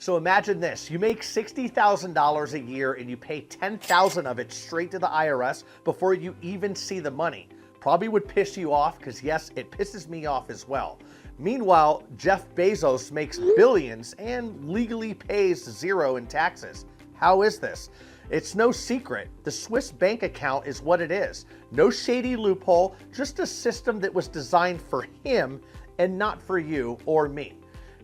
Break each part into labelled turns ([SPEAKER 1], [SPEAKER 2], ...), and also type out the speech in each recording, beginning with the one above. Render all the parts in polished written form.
[SPEAKER 1] So imagine this, you make $60,000 a year and you pay $10,000 of it straight to the IRS before you even see the money. Probably would piss you off because yes, it pisses me off as well. Meanwhile, Jeff Bezos makes billions and legally pays zero in taxes. How is this? It's no secret. The Swiss bank account is what it is. No shady loophole, just a system that was designed for him and not for you or me.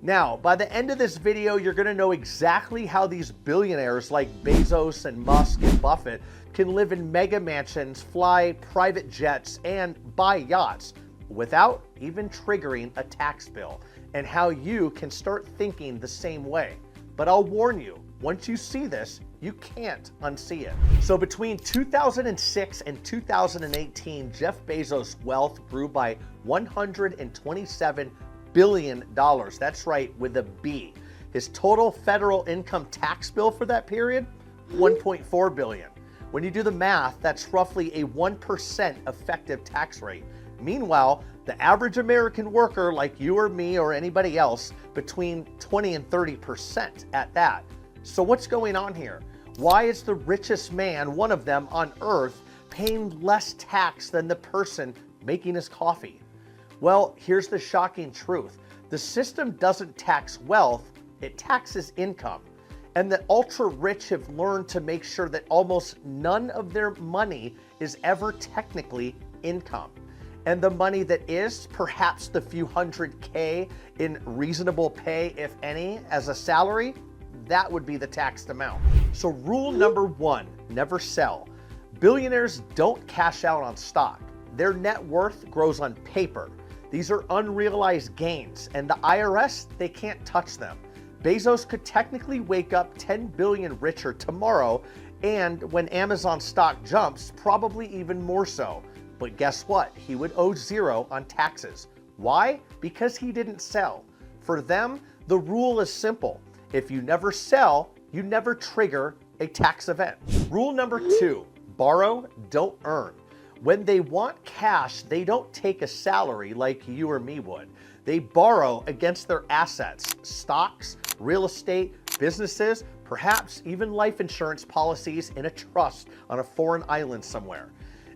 [SPEAKER 1] Now, by the end of this video, you're going to know exactly how these billionaires like Bezos and Musk and Buffett can live in mega mansions, fly private jets, and buy yachts without even triggering a tax bill, and how you can start thinking the same way. But I'll warn you, once you see this, you can't unsee it. So between 2006 and 2018, Jeff Bezos' wealth grew by $127 billion. That's right, with a B. His total federal income tax bill for that period, $1.4 billion. When you do the math, that's roughly a 1% effective tax rate. Meanwhile, the average American worker like you or me or anybody else, between 20 and 30% at that. So what's going on here? Why is the richest man, one of them on earth, paying less tax than the person making his coffee? Well, here's the shocking truth. The system doesn't tax wealth, it taxes income. And the ultra rich have learned to make sure that almost none of their money is ever technically income. And the money that is, perhaps the few hundred K in reasonable pay, if any, as a salary, that would be the taxed amount. So rule number one, never sell. Billionaires don't cash out on stock. Their net worth grows on paper. These are unrealized gains, and the IRS, they can't touch them. Bezos could technically wake up 10 billion richer tomorrow, and when Amazon stock jumps, probably even more so. But guess what? He would owe zero on taxes. Why? Because he didn't sell. For them, the rule is simple. If you never sell, you never trigger a tax event. Rule number two, borrow, don't earn. When they want cash, they don't take a salary like you or me would. They borrow against their assets, stocks, real estate, businesses, perhaps even life insurance policies in a trust on a foreign island somewhere.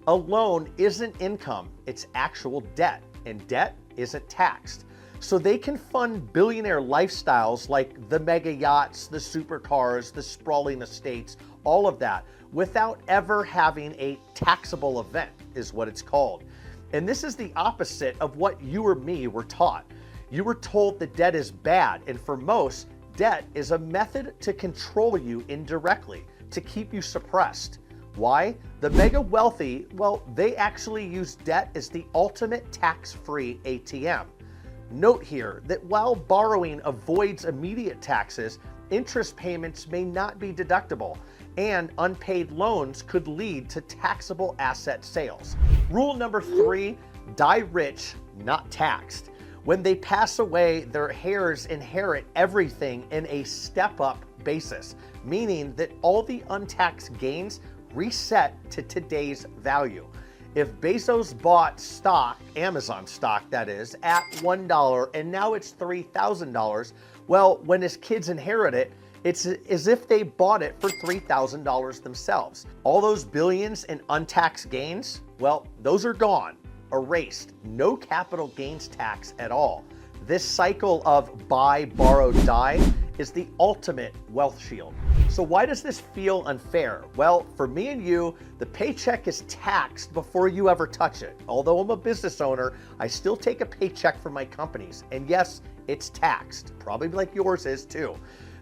[SPEAKER 1] A loan isn't income, it's actual debt, and debt isn't taxed. So they can fund billionaire lifestyles like the mega yachts, the supercars, the sprawling estates, all of that, without ever having a taxable event, is what it's called. And this is the opposite of what you or me were taught. You were told that debt is bad, and for most, debt is a method to control you indirectly, to keep you suppressed. Why? The mega wealthy, well, they actually use debt as the ultimate tax-free ATM. Note here that while borrowing avoids immediate taxes, interest payments may not be deductible, and unpaid loans could lead to taxable asset sales. Rule number three, die rich, not taxed. When they pass away, their heirs inherit everything in a step-up basis, meaning that all the untaxed gains reset to today's value. If Bezos bought stock, Amazon stock that is, at $1 and now it's $3,000, well, when his kids inherit it, it's as if they bought it for $3,000 themselves. All those billions in untaxed gains, well, those are gone, erased, no capital gains tax at all. This cycle of buy, borrow, die is the ultimate wealth shield. So why does this feel unfair? Well, for me and you, the paycheck is taxed before you ever touch it. Although I'm a business owner, I still take a paycheck from my companies. And yes, it's taxed, probably like yours is too.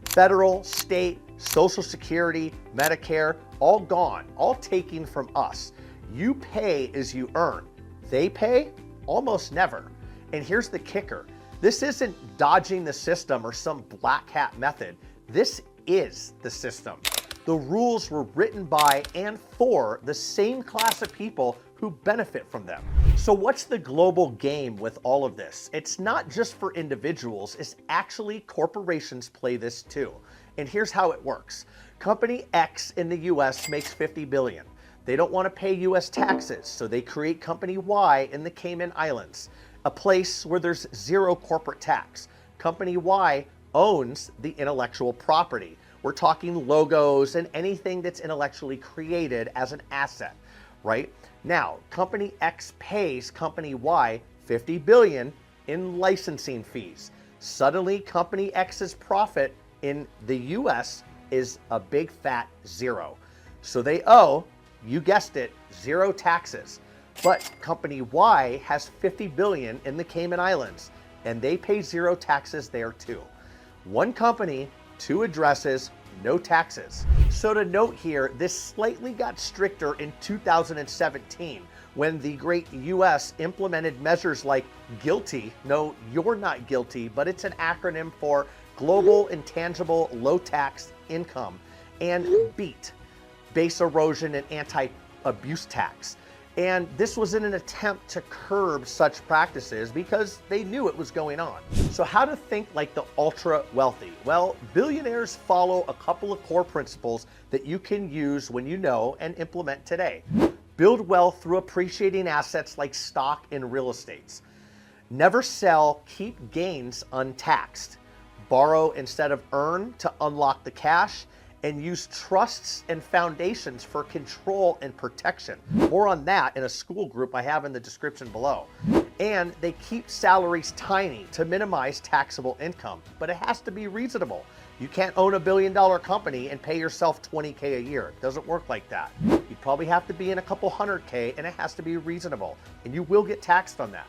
[SPEAKER 1] Federal, state, Social Security, Medicare, all gone, all taken from us. You pay as you earn. They pay almost never. And here's the kicker. This isn't dodging the system or some black hat method. This is the system. The rules were written by and for the same class of people who benefit from them. So what's the global game with all of this? It's not just for individuals, it's actually corporations play this too. And here's how it works. Company X in the US makes $50 billion. They don't want to pay US taxes, so they create Company Y in the Cayman Islands, a place where there's zero corporate tax. Company Y owns the intellectual property. We're talking logos and anything that's intellectually created as an asset, right? Now, company X pays company Y 50 billion in licensing fees. Suddenly, company X's profit in the US is a big fat zero. So they owe, you guessed it, zero taxes. But company Y has 50 billion in the Cayman Islands, and they pay zero taxes there too. One company, two addresses, no taxes. So to note here, this slightly got stricter in 2017 when the great US implemented measures like GILTI. No, you're not guilty, but it's an acronym for Global Intangible Low Tax Income, and BEAT, Base Erosion and Anti-Abuse Tax. And this was in an attempt to curb such practices because they knew it was going on. So how to think like the ultra wealthy? Well, billionaires follow a couple of core principles that you can use when you know and implement today. Build wealth through appreciating assets like stock and real estates. Never sell, keep gains untaxed. Borrow instead of earn to unlock the cash, and use trusts and foundations for control and protection. More on that in a school group I have in the description below. And they keep salaries tiny to minimize taxable income, but it has to be reasonable. You can't own $1 billion company and pay yourself 20K a year. It doesn't work like that. You probably have to be in a couple 100K, and it has to be reasonable, and you will get taxed on that.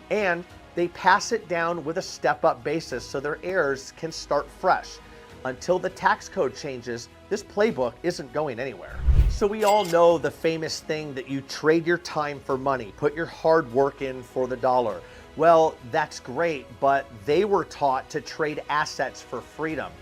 [SPEAKER 1] And they pass it down with a step-up basis so their heirs can start fresh. Until the tax code changes, this playbook isn't going anywhere. So we all know the famous thing that you trade your time for money, put your hard work in for the dollar. Well, that's great, but they were taught to trade assets for freedom.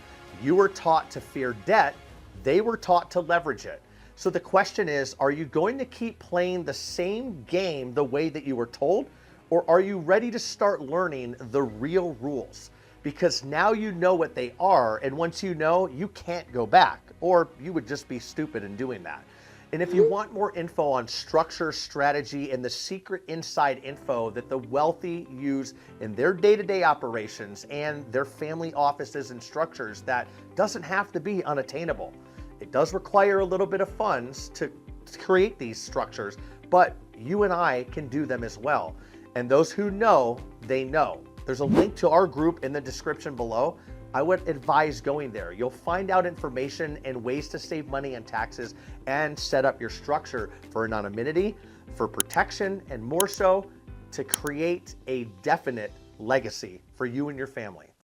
[SPEAKER 1] You were taught to fear debt, they were taught to leverage it. So the question is, are you going to keep playing the same game the way that you were told, or are you ready to start learning the real rules? Because now you know what they are, and once you know, you can't go back, or you would just be stupid in doing that. And if you want more info on structure, strategy, and the secret inside info that the wealthy use in their day-to-day operations and their family offices and structures, that doesn't have to be unattainable. It does require a little bit of funds to create these structures, but you and I can do them as well. And those who know, they know. There's a link to our group in the description below. I would advise going there. You'll find out information and ways to save money on taxes and set up your structure for anonymity, for protection, and more so to create a definite legacy for you and your family.